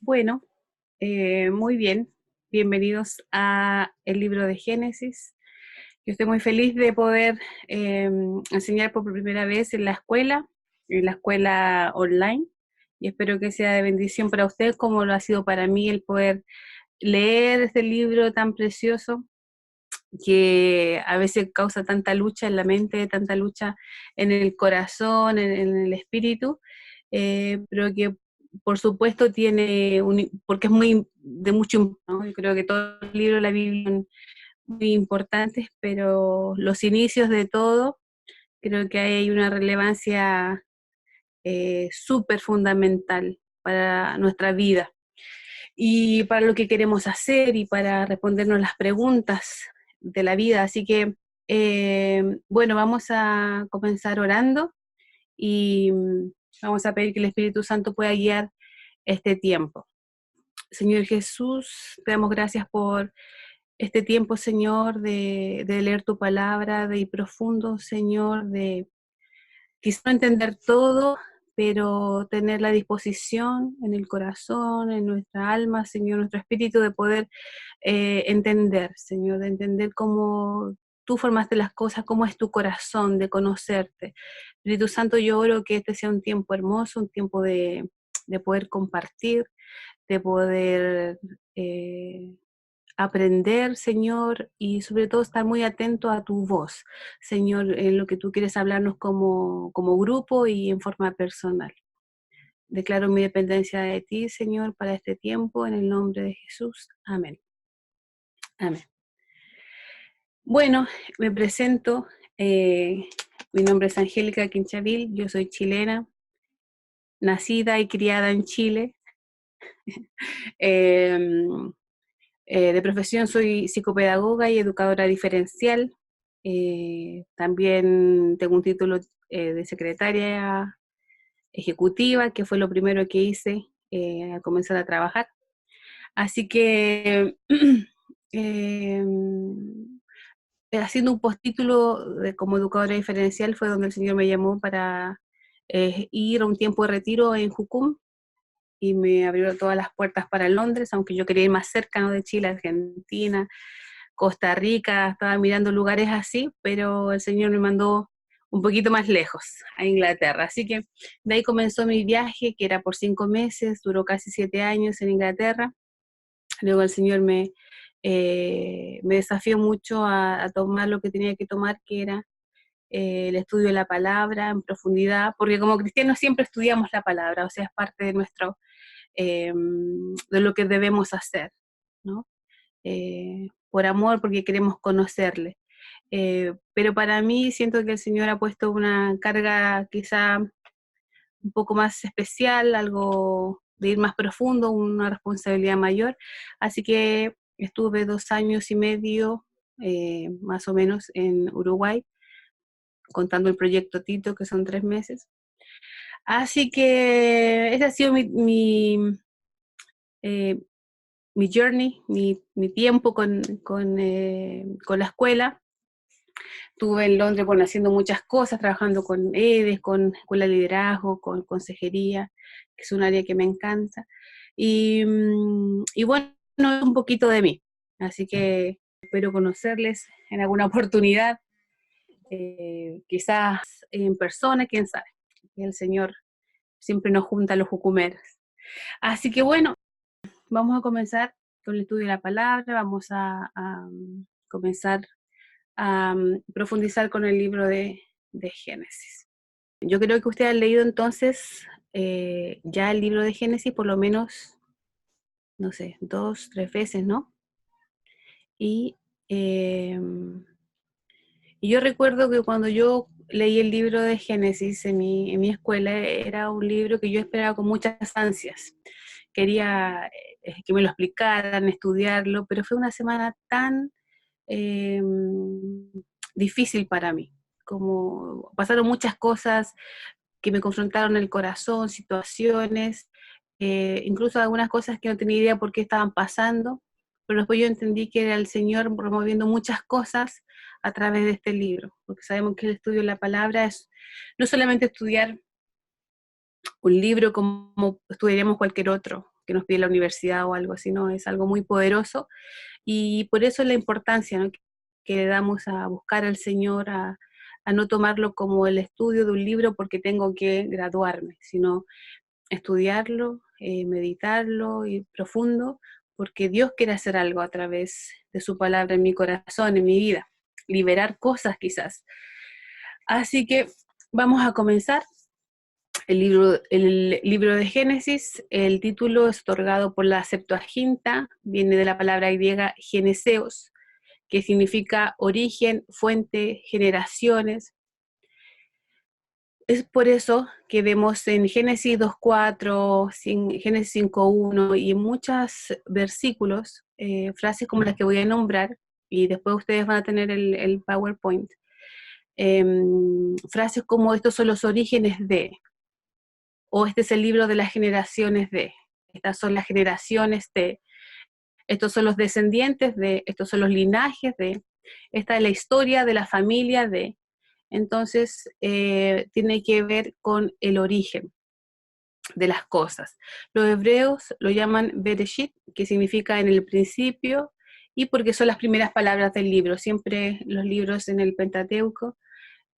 Bueno, muy bien. Bienvenidos a el libro de Génesis. Yo estoy muy feliz de poder enseñar por primera vez en la escuela online, y espero que sea de bendición para usted como lo ha sido para mí el poder leer este libro tan precioso que a veces causa tanta lucha en la mente, tanta lucha en el corazón, en el espíritu, pero que por supuesto porque es muy de mucho, ¿no? Yo creo que todos los libros de la Biblia son muy importantes, pero los inicios de todo, creo que hay una relevancia súper fundamental para nuestra vida y para lo que queremos hacer y para respondernos las preguntas de la vida. Así que, bueno, vamos a comenzar orando y vamos a pedir que el Espíritu Santo pueda guiar este tiempo. Señor Jesús, te damos gracias por este tiempo, Señor, de leer tu palabra, de ir profundo, Señor, de quizá no entender todo, pero tener la disposición en el corazón, en nuestra alma, Señor, nuestro espíritu, de poder entender, Señor, de entender cómo tú formaste las cosas, cómo es tu corazón, de conocerte. Espíritu Santo, yo oro que este sea un tiempo hermoso, un tiempo de poder compartir, de poder aprender, Señor, y sobre todo estar muy atento a tu voz, Señor, en lo que tú quieres hablarnos como grupo y en forma personal. Declaro mi dependencia de ti, Señor, para este tiempo, en el nombre de Jesús. Amén. Amén. Bueno, me presento. Mi nombre es Angélica Quinchavil, yo soy chilena, nacida y criada en Chile. Eh, de profesión soy psicopedagoga y educadora diferencial. También tengo un título de secretaria ejecutiva, que fue lo primero que hice al comenzar a trabajar. Así que eh, haciendo un postítulo como educadora diferencial fue donde el Señor me llamó para ir a un tiempo de retiro en Jucum, y me abrió todas las puertas para Londres, aunque yo quería ir más cerca, ¿no? De Chile, Argentina, Costa Rica, estaba mirando lugares así, pero el Señor me mandó un poquito más lejos, a Inglaterra. Así que de ahí comenzó mi viaje, que era por 5 meses, duró casi 7 años en Inglaterra. Luego el Señor me desafió mucho a tomar lo que tenía que tomar, que era el estudio de la palabra en profundidad, porque como cristianos siempre estudiamos la palabra, o sea, es parte de de lo que debemos hacer, ¿no? Por amor, porque queremos conocerle. Pero para mí siento que el Señor ha puesto una carga quizá un poco más especial, algo de ir más profundo, una responsabilidad mayor. Así que estuve 2 años y medio, más o menos, en Uruguay, contando el proyecto Tito, que son 3 meses. Así que ese ha sido eh, mi journey, mi tiempo con la escuela. Estuve en Londres, bueno, haciendo muchas cosas, trabajando con EDES, con escuela de liderazgo, con consejería, que es un área que me encanta. Y bueno, un poquito de mí. Así que espero conocerles en alguna oportunidad, quizás en persona, quién sabe. El Señor siempre nos junta a los jucumeros. Así que bueno, vamos a comenzar con el estudio de la palabra, vamos a comenzar a profundizar con el libro de Génesis. Yo creo que usted ha leído entonces ya el libro de Génesis por lo menos, no sé, 2, 3 veces, ¿no? Y, eh, y yo recuerdo que cuando yo leí el libro de Génesis en mi escuela, era un libro que yo esperaba con muchas ansias. Quería que me lo explicaran, estudiarlo, pero fue una semana tan eh, difícil para mí. Como pasaron muchas cosas que me confrontaron el corazón, situaciones, incluso algunas cosas que no tenía idea por qué estaban pasando, pero después yo entendí que era el Señor promoviendo muchas cosas a través de este libro, porque sabemos que el estudio de la palabra es no solamente estudiar un libro como estudiaríamos cualquier otro, que nos pide la universidad o algo así, no, es algo muy poderoso, y por eso la importancia, ¿no?, que le damos a buscar al Señor, a no tomarlo como el estudio de un libro porque tengo que graduarme, sino estudiarlo, meditarlo y profundo, porque Dios quiere hacer algo a través de su palabra en mi corazón, en mi vida, liberar cosas quizás. Así que vamos a comenzar. El libro de Génesis, el título es otorgado por la Septuaginta, viene de la palabra griega geneseos, que significa origen, fuente, generaciones. Es por eso que vemos en Génesis 2.4, Génesis 5.1 y en muchos versículos, frases como las que voy a nombrar, y después ustedes van a tener el PowerPoint, frases como estos son los orígenes de, o este es el libro de las generaciones de, estas son las generaciones de, estos son los descendientes de, estos son los linajes de, esta es la historia de la familia de. Entonces, tiene que ver con el origen de las cosas. Los hebreos lo llaman Bereshit, que significa en el principio, y porque son las primeras palabras del libro. Siempre los libros en el Pentateuco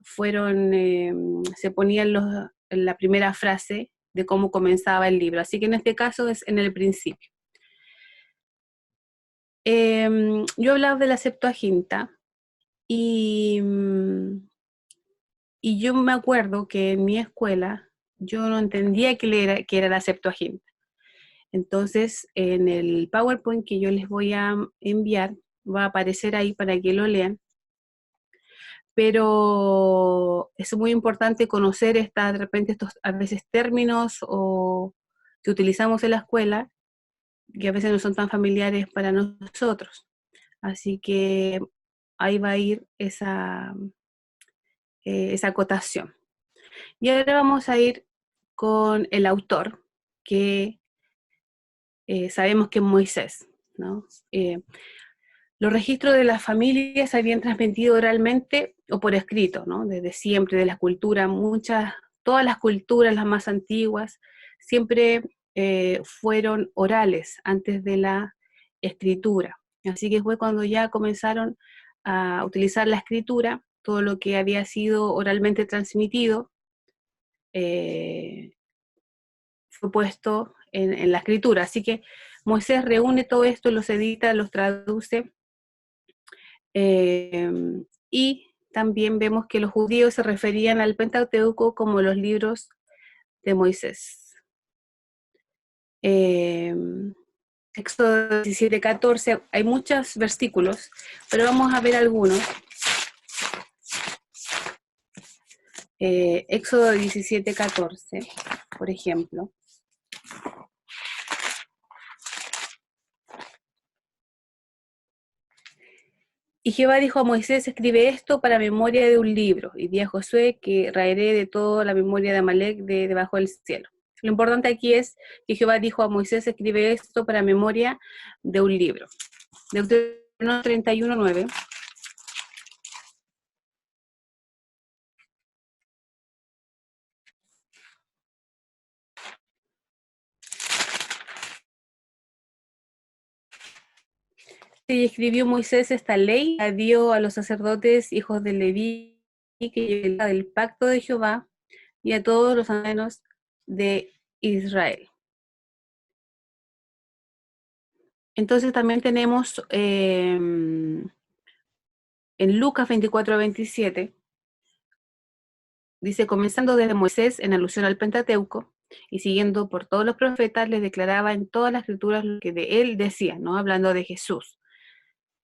se ponían en la primera frase de cómo comenzaba el libro. Así que en este caso es en el principio. Yo hablaba de la Septuaginta y yo me acuerdo que en mi escuela yo no entendía qué era la Septuaginta. Entonces, en el PowerPoint que yo les voy a enviar, va a aparecer ahí para que lo lean. Pero es muy importante conocer de repente estos a veces términos que utilizamos en la escuela, que a veces no son tan familiares para nosotros. Así que ahí va a ir esa acotación. Y ahora vamos a ir con el autor, que sabemos que es Moisés, ¿no? Los registros de las familias se habían transmitido oralmente o por escrito, ¿no? Desde siempre, de la cultura, todas las culturas, las más antiguas, siempre fueron orales antes de la escritura. Así que fue cuando ya comenzaron a utilizar la escritura, todo lo que había sido oralmente transmitido, fue puesto en la escritura. Así que Moisés reúne todo esto, los edita, los traduce, y también vemos que los judíos se referían al Pentateuco como los libros de Moisés. Éxodo 17:14, hay muchos versículos, pero vamos a ver algunos. Éxodo 17:14, por ejemplo. Y Jehová dijo a Moisés, escribe esto para memoria de un libro, y di a Josué que raeré de toda la memoria de Amalek de debajo del cielo. Lo importante aquí es que Jehová dijo a Moisés, escribe esto para memoria de un libro. Deuteronomio 31:9. Y escribió Moisés esta ley, la dio a los sacerdotes, hijos de Leví, que era del pacto de Jehová, y a todos los ancianos de Israel. Entonces también tenemos en Lucas 24:27, dice, comenzando desde Moisés en alusión al Pentateuco, y siguiendo por todos los profetas, les declaraba en todas las escrituras lo que de él decía, ¿no? Hablando de Jesús.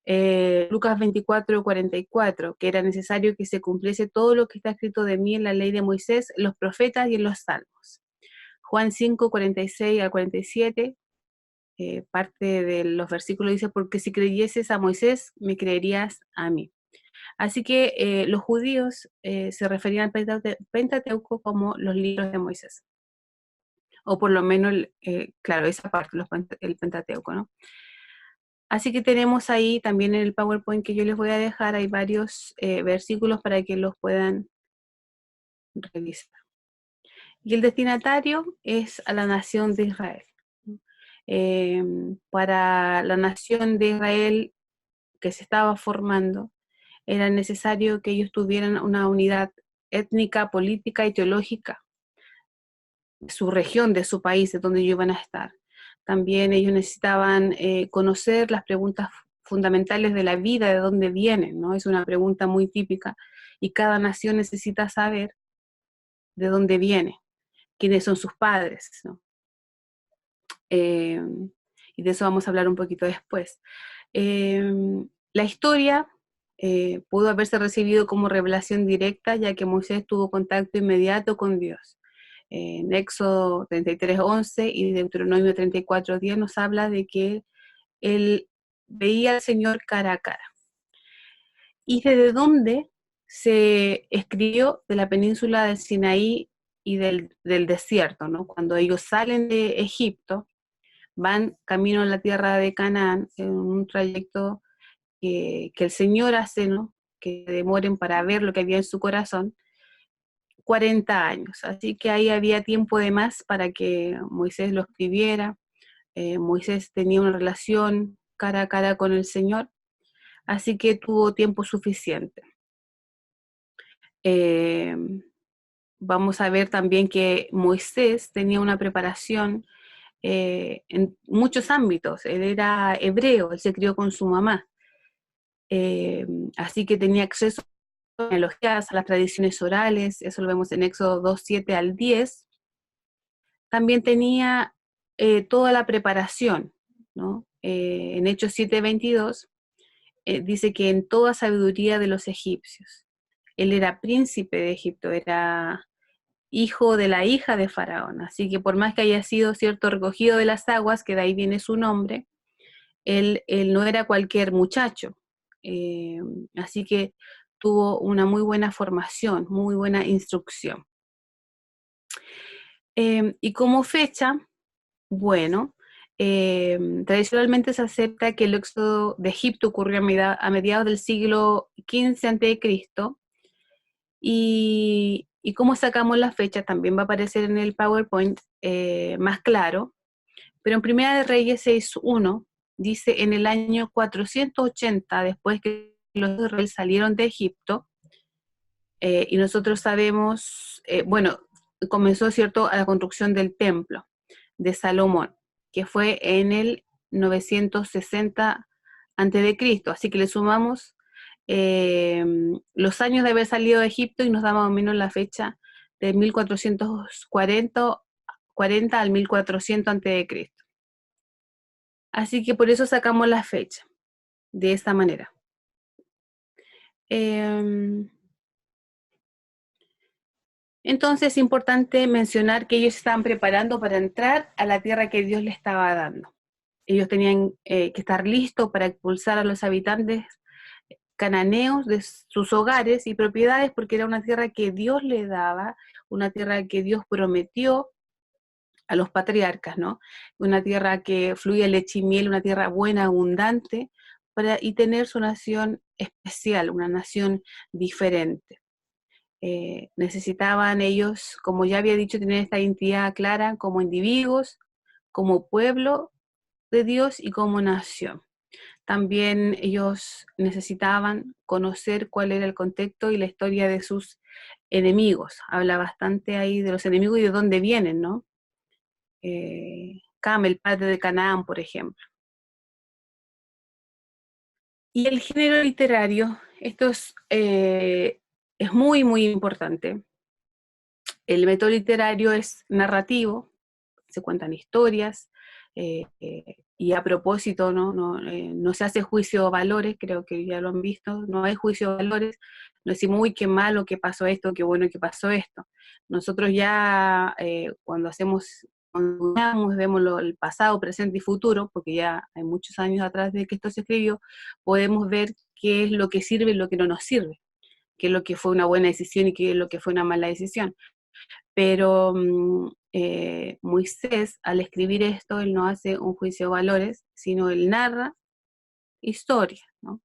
Lucas 24:44, que era necesario que se cumpliese todo lo que está escrito de mí en la ley de Moisés, los profetas y en los salmos. Juan 5:46-47, parte de los versículos dice, porque si creyeses a Moisés, me creerías a mí. Así que los judíos se referían al Pentateuco como los libros de Moisés, o por lo menos, claro, esa parte, el Pentateuco, ¿no? Así que tenemos ahí también en el PowerPoint que yo les voy a dejar, hay varios versículos para que los puedan revisar. Y el destinatario es a la nación de Israel. para la nación de Israel que se estaba formando, era necesario que ellos tuvieran una unidad étnica, política y teológica de su región, de su país, de donde ellos iban a estar. También ellos necesitaban conocer las preguntas fundamentales de la vida, de dónde vienen, ¿no? Es una pregunta muy típica y cada nación necesita saber de dónde viene, quiénes son sus padres, ¿no? Eh, y de eso vamos a hablar un poquito después. La historia pudo haberse recibido como revelación directa, ya que Moisés tuvo contacto inmediato con Dios. En Éxodo 33:11 y Deuteronomio 34:10 nos habla de que él veía al Señor cara a cara. ¿Y desde dónde se escribió? De la península del Sinaí y del desierto, ¿no? Cuando ellos salen de Egipto, van camino a la tierra de Canaán en un trayecto que el Señor hace, ¿no? Que demoren para ver lo que había en su corazón, 40 años. Así que ahí había tiempo de más para que Moisés lo escribiera. Moisés tenía una relación cara a cara con el Señor, así que tuvo tiempo suficiente. Eh, Vamos a ver también que Moisés tenía una preparación en muchos ámbitos. Él era hebreo, él se crió con su mamá. Así que tenía acceso a genealogías, a las tradiciones orales, eso lo vemos en Éxodo 2:7 al 10. También tenía toda la preparación, ¿no? En Hechos 7:22 dice que en toda sabiduría de los egipcios. Él era príncipe de Egipto, era hijo de la hija de Faraón, así que por más que haya sido cierto recogido de las aguas, que de ahí viene su nombre, él no era cualquier muchacho, eh, así que tuvo una muy buena formación, muy buena instrucción. Y como fecha, bueno, tradicionalmente se acepta que el éxodo de Egipto ocurrió a mediados del siglo XV a.C. Y cómo sacamos la fecha también va a aparecer en el PowerPoint más claro, pero en Primera de Reyes 6:1 dice en el año 480 después que los de Israel salieron de Egipto, y nosotros sabemos, bueno, comenzó, ¿cierto?, a la construcción del templo de Salomón, que fue en el 960 a.C., así que le sumamos los años de haber salido de Egipto y nos da más o menos la fecha de 1440 al 1400 a.C. Así que por eso sacamos la fecha, de esta manera. Entonces es importante mencionar que ellos estaban preparando para entrar a la tierra que Dios les estaba dando. Ellos tenían que estar listos para expulsar a los habitantes cananeos de sus hogares y propiedades, porque era una tierra que Dios le daba, una tierra que Dios prometió a los patriarcas, ¿no? Una tierra que fluía leche y miel, una tierra buena, abundante, y tener su nación especial, una nación diferente. Necesitaban ellos, como ya había dicho, tener esta identidad clara como individuos, como pueblo de Dios y como nación. También ellos necesitaban conocer cuál era el contexto y la historia de sus enemigos. Habla bastante ahí de los enemigos y de dónde vienen, ¿no? Cam, el padre de Canaán, por ejemplo. Y el género literario, esto es muy, muy importante. El método literario es narrativo, se cuentan historias, y a propósito, no se hace juicio de valores, creo que ya lo han visto, no hay juicio de valores, no decimos, uy, qué malo que pasó esto, qué bueno que pasó esto. Nosotros ya cuando vemos el pasado, presente y futuro, porque ya hay muchos años atrás de que esto se escribió, podemos ver qué es lo que sirve y lo que no nos sirve, qué es lo que fue una buena decisión y qué es lo que fue una mala decisión. Pero Moisés, al escribir esto, él no hace un juicio de valores, sino él narra historia, ¿no?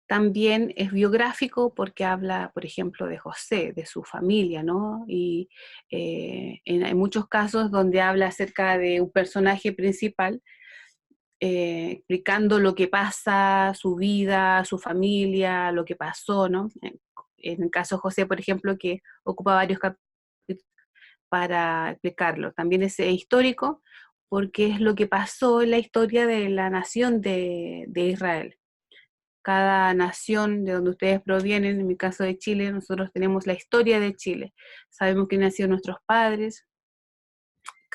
También es biográfico porque habla, por ejemplo, de José, de su familia, ¿no? Y hay muchos casos donde habla acerca de un personaje principal, explicando lo que pasa, su vida, su familia, lo que pasó, ¿no? En el caso de José, por ejemplo, que ocupa varios capítulos para explicarlo. También es histórico porque es lo que pasó en la historia de la nación de Israel. Cada nación de donde ustedes provienen, en mi caso de Chile, nosotros tenemos la historia de Chile. Sabemos quiénes han sido nuestros padres,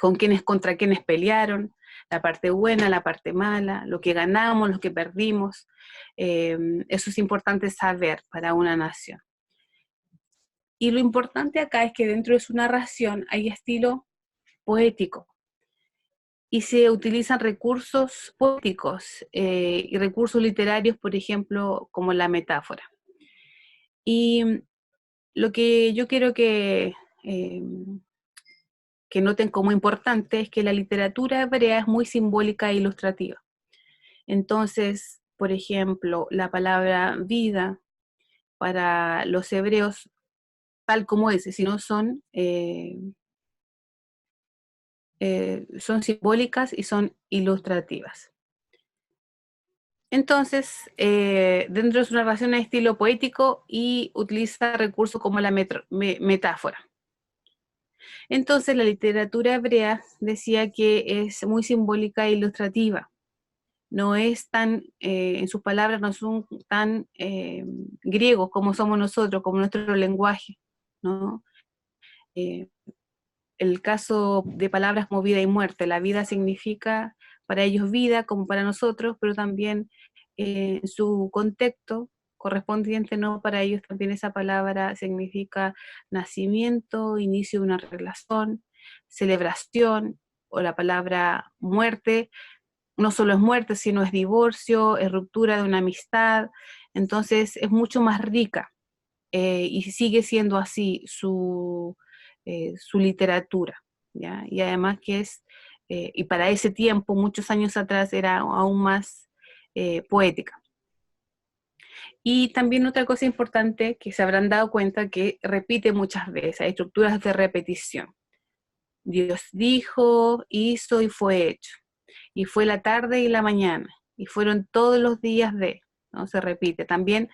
con quiénes, contra quiénes pelearon, la parte buena, la parte mala, lo que ganamos, lo que perdimos. Eso es importante saber para una nación. Y lo importante acá es que dentro de su narración hay estilo poético y se utilizan recursos poéticos y recursos literarios, por ejemplo, como la metáfora. Y lo que yo quiero eh, que noten como importante es que la literatura hebrea es muy simbólica e ilustrativa. Entonces, por ejemplo, la palabra vida para los hebreos, tal como es, sino son simbólicas y son ilustrativas. Entonces, dentro de su narración hay estilo poético y utiliza recursos como la metáfora. Entonces, la literatura hebrea decía que es muy simbólica e ilustrativa. No es tan, en sus palabras, no son tan griegos como somos nosotros, como nuestro lenguaje, ¿no? Eh, el caso de palabras como vida y muerte, la vida significa para ellos vida como para nosotros, pero también en su contexto correspondiente, ¿no? Para ellos también esa palabra significa nacimiento, inicio de una relación, celebración, o la palabra muerte no solo es muerte, sino es divorcio, es ruptura de una amistad, entonces es mucho más rica y sigue siendo así su literatura, ¿ya? Y además que y para ese tiempo, muchos años atrás, era aún más poética. Y también otra cosa importante que se habrán dado cuenta que repite muchas veces, hay estructuras de repetición. Dios dijo, hizo y fue hecho. Y fue la tarde y la mañana. Y fueron todos los días ¿no? Se repite. También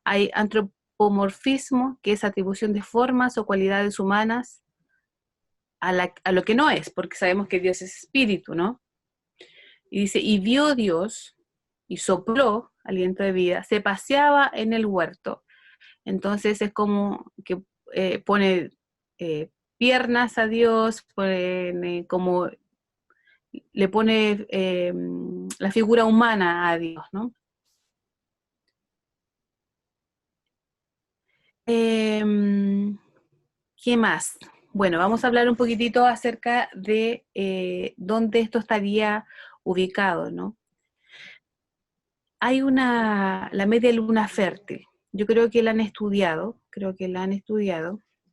hay antropomorfismo, que es atribución de formas o cualidades humanas a lo que no es, porque sabemos que Dios es espíritu, ¿no? Y dice, y vio Dios y sopló aliento de vida, se paseaba en el huerto. Entonces es como que pone piernas a Dios, como le pone la figura humana a Dios, ¿no? Eh, ¿Qué más? Bueno, vamos a hablar un poquitito acerca de dónde esto estaría ubicado, ¿no? Hay la media luna fértil. Yo creo que la han estudiado.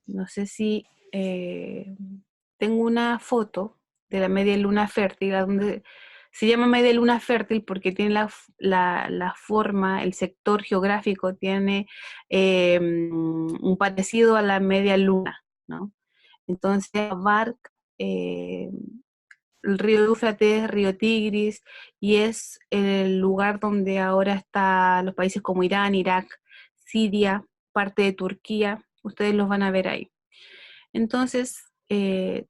No sé si tengo una foto de la media luna fértil, donde se llama media luna fértil porque tiene la forma, el sector geográfico tiene un parecido a la media luna, ¿no? Entonces abarca el río Éufrates, río Tigris, y es el lugar donde ahora están los países como Irán, Irak, Siria, parte de Turquía, ustedes los van a ver ahí. Entonces,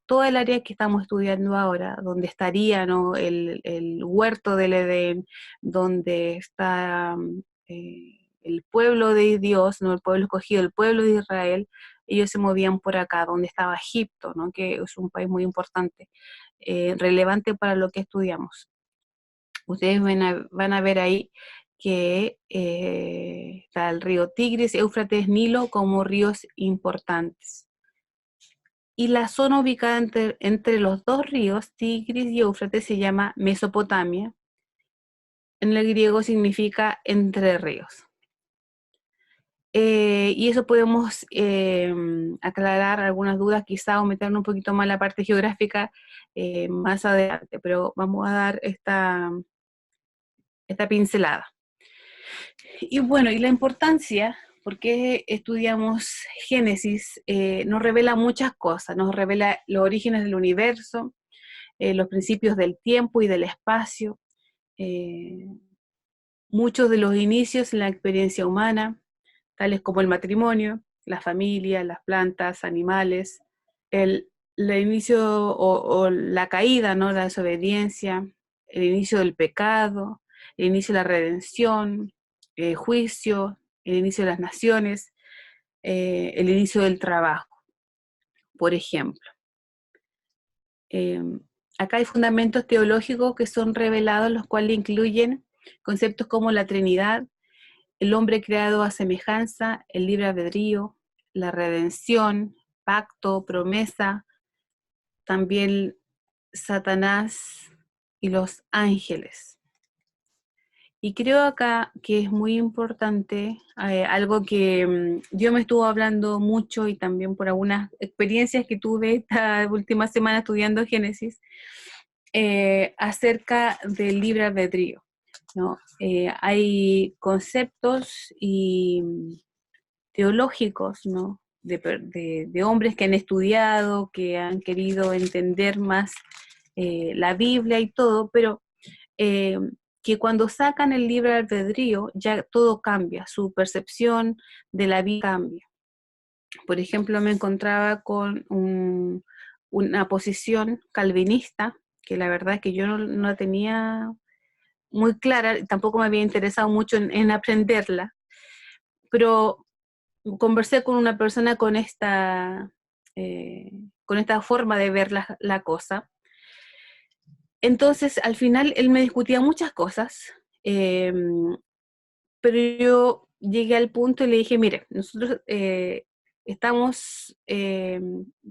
toda el área que estamos estudiando ahora, donde estaría, ¿no? el huerto del Edén, donde está el pueblo de Dios, ¿no? El pueblo escogido, el pueblo de Israel, ellos se movían por acá, donde estaba Egipto, ¿no? Que es un país muy importante, relevante para lo que estudiamos. Ustedes van a ver ahí que está el río Tigris, Éufrates, Nilo como ríos importantes. Y la zona ubicada entre los dos ríos, Tigris y Éufrates, se llama Mesopotamia. En el griego significa entre ríos. Y eso podemos aclarar algunas dudas, quizá, o meternos un poquito más en la parte geográfica más adelante, pero vamos a dar esta pincelada. Y bueno, y la importancia, porque estudiamos Génesis, nos revela muchas cosas, nos revela los orígenes del universo, los principios del tiempo y del espacio, eh, muchos de los inicios en la experiencia humana, tales como el matrimonio, la familia, las plantas, animales, el inicio o la caída, ¿no? La desobediencia, el inicio del pecado, el inicio de la redención, el juicio, el inicio de las naciones, el inicio del trabajo, por ejemplo. Eh, Acá hay fundamentos teológicos que son revelados, los cuales incluyen conceptos como la Trinidad, el hombre creado a semejanza, el libre albedrío, la redención, pacto, promesa, también Satanás y los ángeles. Y creo acá que es muy importante, algo que yo me estuvo hablando mucho y también por algunas experiencias que tuve esta última semana estudiando Génesis, acerca del libre albedrío, ¿no? Hay conceptos y teológicos, ¿no? De hombres que han estudiado, que han querido entender más la Biblia y todo, pero eh, que cuando sacan el libre albedrío ya todo cambia, su percepción de la vida cambia. Por ejemplo, me encontraba con una posición calvinista, que la verdad es que yo no la tenía muy clara, tampoco me había interesado mucho en aprenderla, pero conversé con una persona con esta forma de ver la cosa. Entonces, al final, él me discutía muchas cosas, eh, pero yo llegué al punto y le dije, mire, nosotros tenemos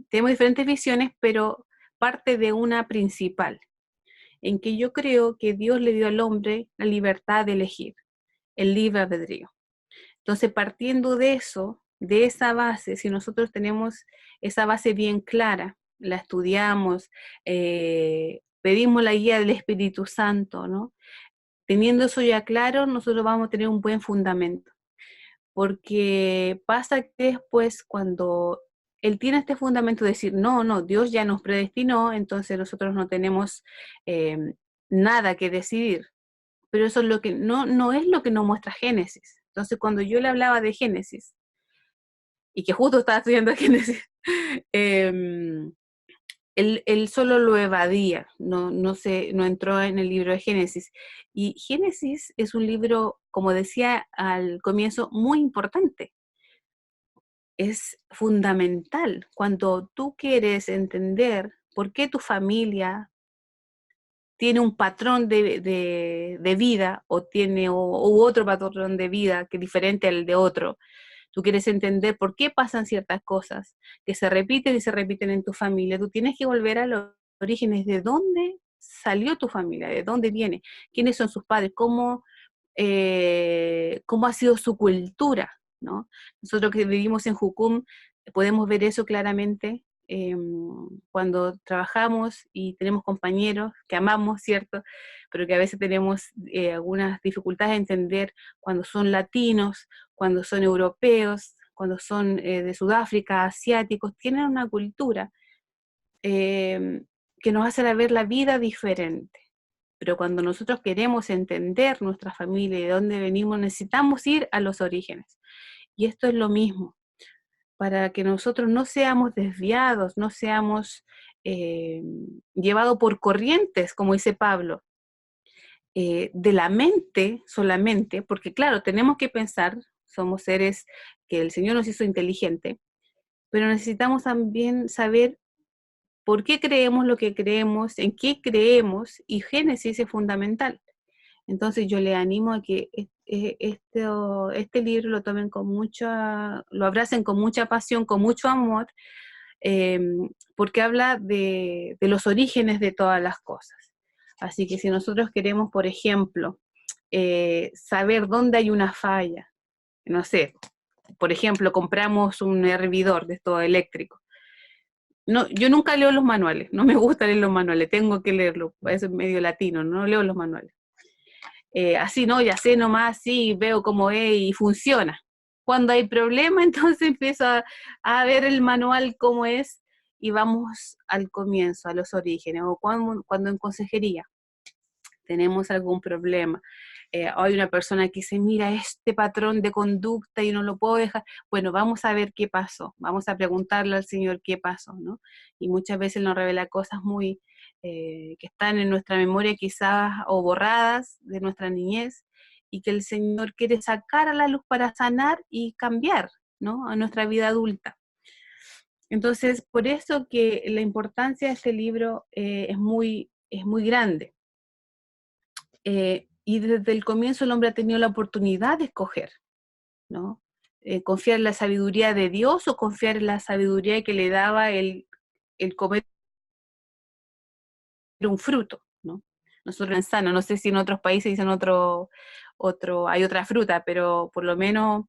diferentes visiones, pero parte de una principal, en que yo creo que Dios le dio al hombre la libertad de elegir, el libre albedrío. Entonces, partiendo de eso, de esa base, si nosotros tenemos esa base bien clara, la estudiamos, pedimos la guía del Espíritu Santo, ¿no? Teniendo eso ya claro, nosotros vamos a tener un buen fundamento. Porque pasa que después, cuando él tiene este fundamento de decir, no, no, Dios ya nos predestinó, entonces nosotros no tenemos eh, nada que decidir. Pero eso es lo que no es lo que nos muestra Génesis. Entonces, cuando yo le hablaba de Génesis, y que justo estaba estudiando Génesis, eh, él solo lo evadía, no entró en el libro de Génesis. Y Génesis es un libro, como decía al comienzo, muy importante. Es fundamental cuando tú quieres entender por qué tu familia tiene un patrón de vida o tiene u otro patrón de vida que es diferente al de otro. Tú quieres entender por qué pasan ciertas cosas que se repiten y se repiten en tu familia. Tú tienes que volver a los orígenes de dónde salió tu familia, de dónde viene, quiénes son sus padres, cómo ha sido su cultura, ¿no? Nosotros que vivimos en Jucum podemos ver eso claramente cuando trabajamos y tenemos compañeros que amamos, ¿cierto? Pero que a veces tenemos algunas dificultades de entender cuando son latinos, cuando son europeos, cuando son de Sudáfrica, asiáticos, tienen una cultura eh, que nos hace ver la vida diferente. Pero cuando nosotros queremos entender nuestra familia y de dónde venimos, necesitamos ir a los orígenes. Y esto es lo mismo, para que nosotros no seamos desviados, no seamos llevados por corrientes, como dice Pablo, de la mente solamente, porque claro, tenemos que pensar, somos seres que el Señor nos hizo inteligente, pero necesitamos también saber por qué creemos lo que creemos, en qué creemos, y Génesis es fundamental. Entonces yo le animo a que este libro lo tomen lo abracen con mucha pasión, con mucho amor, eh, porque habla de los orígenes de todas las cosas. Así que si nosotros queremos, por ejemplo, saber dónde hay una falla, no sé, por ejemplo, compramos un hervidor de estos eléctricos. No, yo nunca leo los manuales, no me gusta leer los manuales, tengo que leerlo, es medio latino, no leo los manuales. así, ¿no? Ya sé nomás, sí, veo cómo es y funciona. Cuando hay problema, entonces empiezo a ver el manual cómo es y vamos al comienzo, a los orígenes, o cuando en consejería tenemos algún problema. Hay una persona que dice, mira, este patrón de conducta y no lo puedo dejar. Bueno, vamos a ver qué pasó, vamos a preguntarle al Señor qué pasó, ¿no? Y muchas veces nos revela cosas muy, que están en nuestra memoria quizás o borradas de nuestra niñez y que el Señor quiere sacar a la luz para sanar y cambiar, ¿no? A nuestra vida adulta. Entonces, por eso que la importancia de este libro es muy grande. Y desde el comienzo el hombre ha tenido la oportunidad de escoger, ¿no? Confiar en la sabiduría de Dios o confiar en la sabiduría que le daba el comer un fruto, ¿no? Nosotros manzana, no sé si en otros países dicen hay otra fruta, pero por lo menos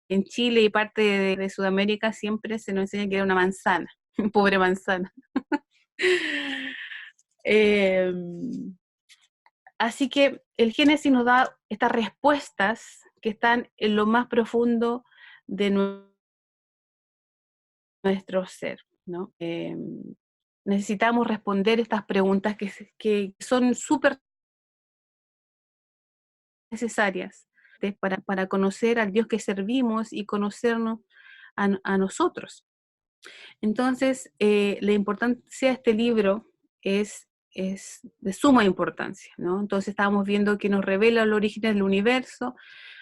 en Chile y parte de Sudamérica siempre se nos enseña que era una manzana, pobre manzana. eh, Así que el Génesis nos da estas respuestas que están en lo más profundo de nuestro ser, ¿no? Necesitamos responder estas preguntas que son súper necesarias para conocer al Dios que servimos y conocernos a nosotros. Entonces, la importancia de este libro es de suma importancia, ¿no? Entonces estábamos viendo que nos revela el origen del universo,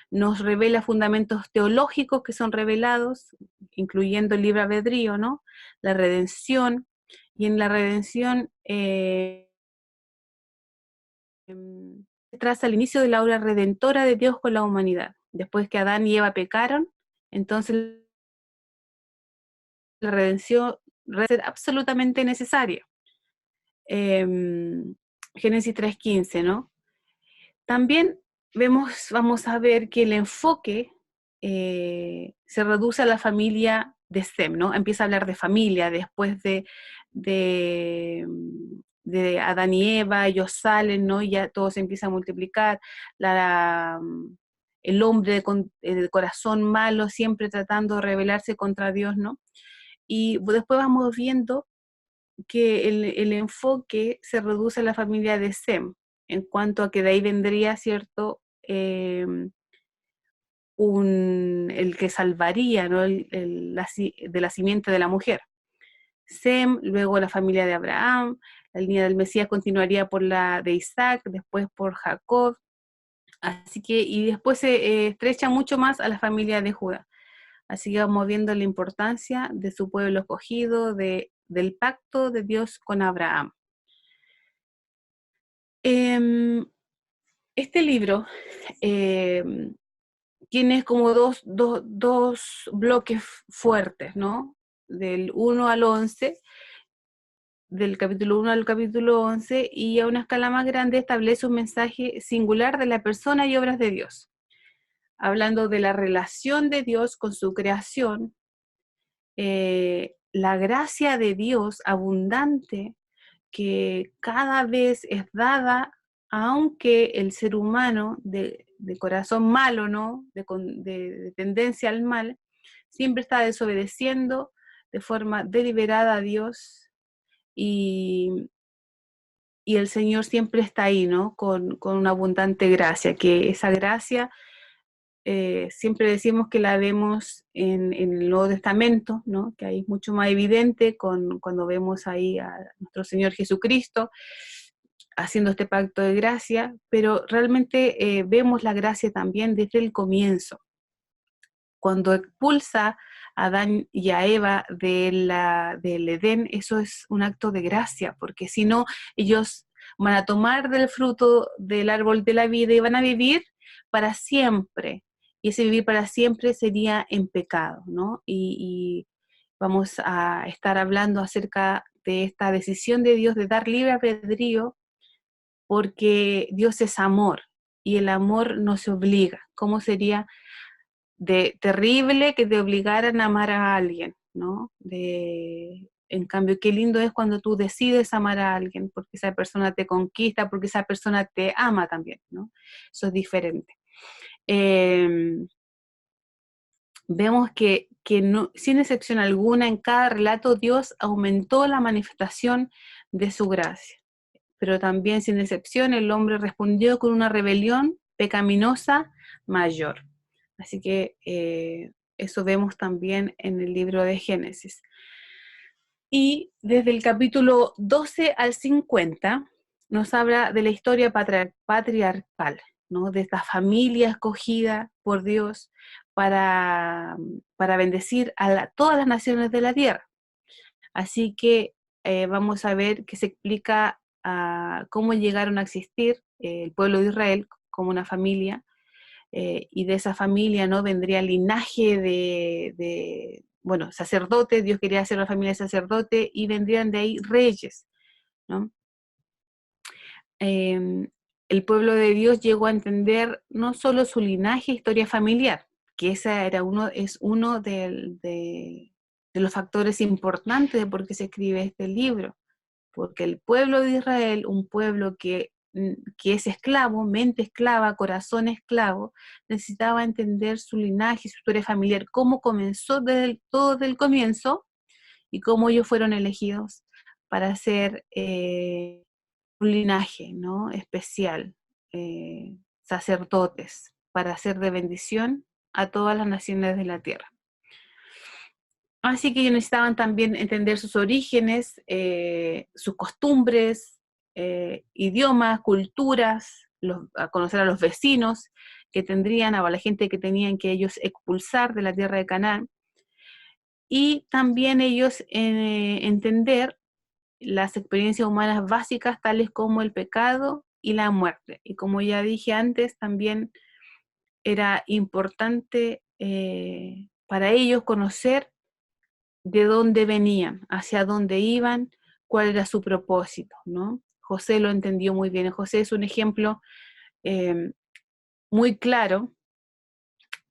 nos revela fundamentos teológicos que son revelados, incluyendo el libre albedrío, ¿no? La redención, y en la redención traza el inicio de la obra redentora de Dios con la humanidad. Después que Adán y Eva pecaron, entonces la redención va a ser absolutamente necesaria. Génesis 3:15, ¿no? También vamos a ver que el enfoque se reduce a la familia de Sem, ¿no? Empieza a hablar de familia después de, de Adán y Eva, ellos salen, ¿no? Y ya todo se empieza a multiplicar. La, el hombre de corazón malo siempre tratando de rebelarse contra Dios, ¿no? Y después vamos viendo que el enfoque se reduce a la familia de Sem, en cuanto a que de ahí vendría, ¿cierto? El que salvaría, ¿no? De la simiente de la mujer. Sem, luego la familia de Abraham, la línea del Mesías continuaría por la de Isaac, después por Jacob, así que, y después se estrecha mucho más a la familia de Judá. Así que vamos viendo la importancia de su pueblo escogido, del pacto de Dios con Abraham. Este libro tiene como dos bloques fuertes, ¿no? Del 1 al 11, del capítulo 1 al capítulo 11, y a una escala más grande establece un mensaje singular de la persona y obras de Dios, hablando de la relación de Dios con su creación, la gracia de Dios abundante que cada vez es dada, aunque el ser humano de corazón malo, ¿no? De tendencia al mal, siempre está desobedeciendo de forma deliberada a Dios y, y el Señor siempre está ahí, ¿no? Con una abundante gracia, que esa gracia siempre decimos que la vemos en el Nuevo Testamento, ¿no? Que ahí es mucho más evidente cuando vemos ahí a nuestro Señor Jesucristo haciendo este pacto de gracia, pero realmente vemos la gracia también desde el comienzo, cuando expulsa a Adán y a Eva del Edén. Eso es un acto de gracia, porque si no, ellos van a tomar del fruto del árbol de la vida y van a vivir para siempre, y ese vivir para siempre sería en pecado, ¿no? Y vamos a estar hablando acerca de esta decisión de Dios de dar libre albedrío, porque Dios es amor y el amor no se obliga. ¿Cómo sería de terrible que te obligaran a amar a alguien, ¿no? En cambio, qué lindo es cuando tú decides amar a alguien, porque esa persona te conquista, porque esa persona te ama también, ¿no? Eso es diferente. Vemos que no, sin excepción alguna, en cada relato Dios aumentó la manifestación de su gracia. Pero también, sin excepción, el hombre respondió con una rebelión pecaminosa mayor. Así que eso vemos también en el libro de Génesis. Y desde el capítulo 12 al 50 nos habla de la historia patriarcal, ¿no? De esta familia escogida por Dios para bendecir a todas las naciones de la tierra. Así que vamos a ver que se explica cómo llegaron a existir el pueblo de Israel como una familia, y de esa familia, ¿no?, vendría el linaje bueno, sacerdotes. Dios quería hacer una familia de sacerdotes, y vendrían de ahí reyes, ¿no? El pueblo de Dios llegó a entender no solo su linaje, historia familiar, que esa es uno de los factores importantes de por qué se escribe este libro, porque el pueblo de Israel, un pueblo que es esclavo, mente esclava, corazón esclavo, necesitaba entender su linaje, su historia familiar, cómo comenzó todo desde el comienzo, y cómo ellos fueron elegidos para ser un linaje, ¿no?, especial, sacerdotes, para ser de bendición a todas las naciones de la tierra. Así que ellos necesitaban también entender sus orígenes, sus costumbres, idiomas, culturas, a conocer a los vecinos que tendrían, a la gente que tenían que ellos expulsar de la tierra de Canaán, y también ellos entender las experiencias humanas básicas, tales como el pecado y la muerte. Y como ya dije antes, también era importante para ellos conocer de dónde venían, hacia dónde iban, cuál era su propósito, ¿no? José lo entendió muy bien. José es un ejemplo eh, muy claro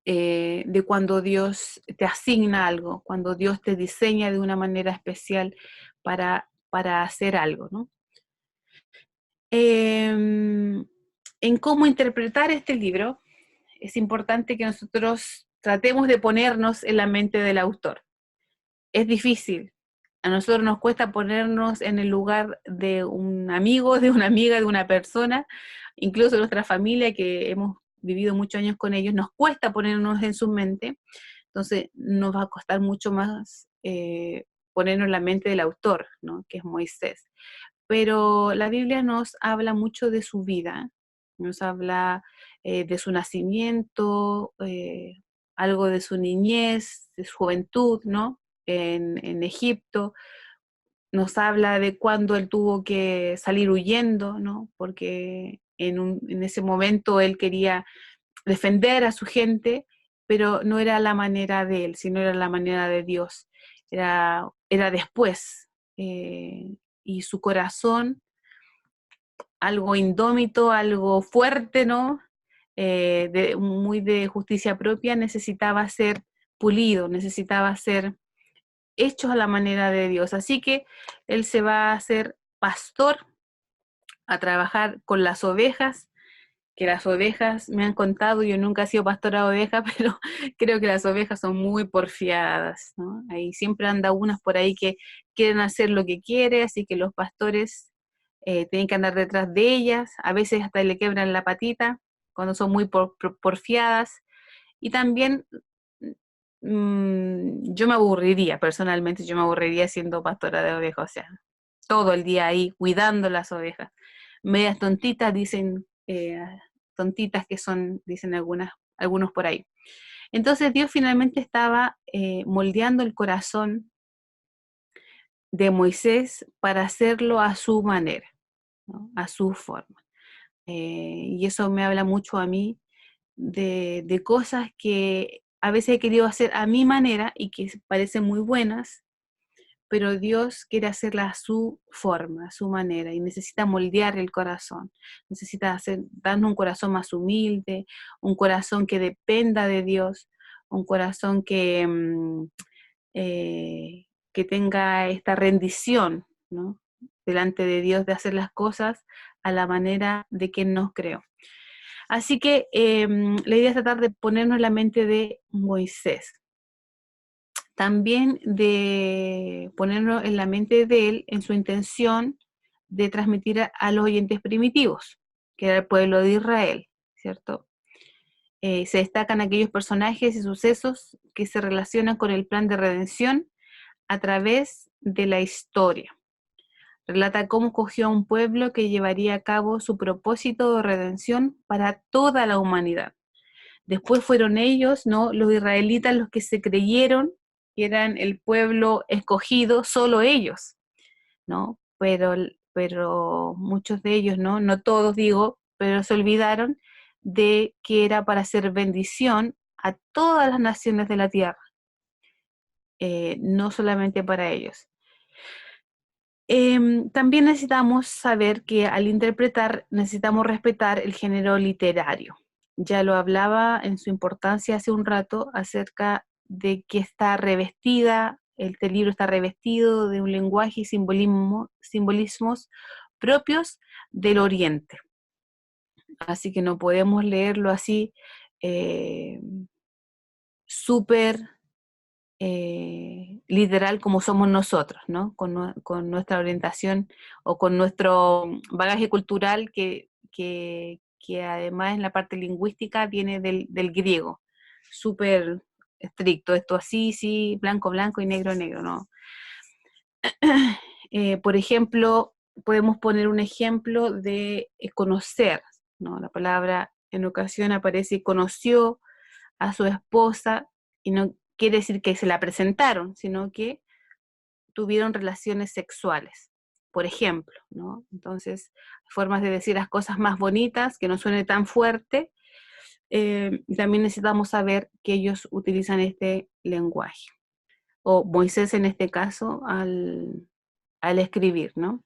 de cuando Dios te asigna algo, cuando Dios te diseña de una manera especial para hacer algo, ¿no? En cómo interpretar este libro, es importante que nosotros tratemos de ponernos en la mente del autor. Es difícil. A nosotros nos cuesta ponernos en el lugar de un amigo, de una amiga, de una persona, incluso nuestra familia, que hemos vivido muchos años con ellos, nos cuesta ponernos en su mente. Entonces nos va a costar mucho más ponernos en la mente del autor, ¿no?, que es Moisés. Pero la Biblia nos habla mucho de su vida, nos habla de su nacimiento, algo de su niñez, de su juventud, ¿no?, en Egipto. Nos habla de cuando él tuvo que salir huyendo, ¿no?, porque en ese momento él quería defender a su gente, pero no era la manera de él, sino era la manera de Dios. Era después. Y su corazón, algo indómito, algo fuerte, ¿no? Muy de justicia propia, necesitaba ser pulido, necesitaba ser hecho a la manera de Dios. Así que él se va a hacer pastor, a trabajar con las ovejas, que las ovejas, me han contado, yo nunca he sido pastora de ovejas, pero creo que las ovejas son muy porfiadas, ¿no? Ahí siempre anda unas por ahí que quieren hacer lo que quiere, así que los pastores tienen que andar detrás de ellas, a veces hasta le quebran la patita cuando son muy porfiadas. Y también yo me aburriría, personalmente yo me aburriría siendo pastora de ovejas, o sea, todo el día ahí cuidando las ovejas. Medias tontitas, dicen, tontitas que son, dicen algunos por ahí. Entonces Dios finalmente estaba moldeando el corazón de Moisés para hacerlo a su manera, ¿no?, a su forma. Y eso me habla mucho a mí de cosas que a veces he querido hacer a mi manera y que parecen muy buenas, pero Dios quiere hacerla a su forma, a su manera, y necesita moldear el corazón, necesita darnos un corazón más humilde, un corazón que dependa de Dios, un corazón que que tenga esta rendición, ¿no? Delante de Dios, de hacer las cosas a la manera de quien nos creó. Así que la idea es tratar de ponernos en la mente de Moisés. También de ponernos en la mente de él, en su intención de transmitir a los oyentes primitivos, que era el pueblo de Israel, ¿cierto? Se destacan aquellos personajes y sucesos que se relacionan con el plan de redención a través de la historia. Relata cómo cogió a un pueblo que llevaría a cabo su propósito de redención para toda la humanidad. Después fueron ellos, ¿no? Los israelitas, los que se creyeron que eran el pueblo escogido, solo ellos, ¿no? Pero muchos de ellos, ¿no? No todos digo, pero se olvidaron de que era para hacer bendición a todas las naciones de la tierra, no solamente para ellos. También necesitamos saber que al interpretar necesitamos respetar el género literario. Ya lo hablaba en su importancia hace un rato acerca de que está revestida, este libro está revestido de un lenguaje y simbolismos propios del Oriente. Así que no podemos leerlo así súper literal como somos nosotros, ¿no? Con nuestra orientación o con nuestro bagaje cultural que además en la parte lingüística viene del griego, súper estricto, esto así, sí, blanco, blanco y negro, negro, ¿no? Por ejemplo, podemos poner un ejemplo de conocer, ¿no? La palabra en ocasión aparece conoció a su esposa y no quiere decir que se la presentaron, sino que tuvieron relaciones sexuales, por ejemplo, ¿no? Entonces, formas de decir las cosas más bonitas, que no suene tan fuerte, también necesitamos saber que ellos utilizan este lenguaje, o Moisés en este caso al escribir, ¿no?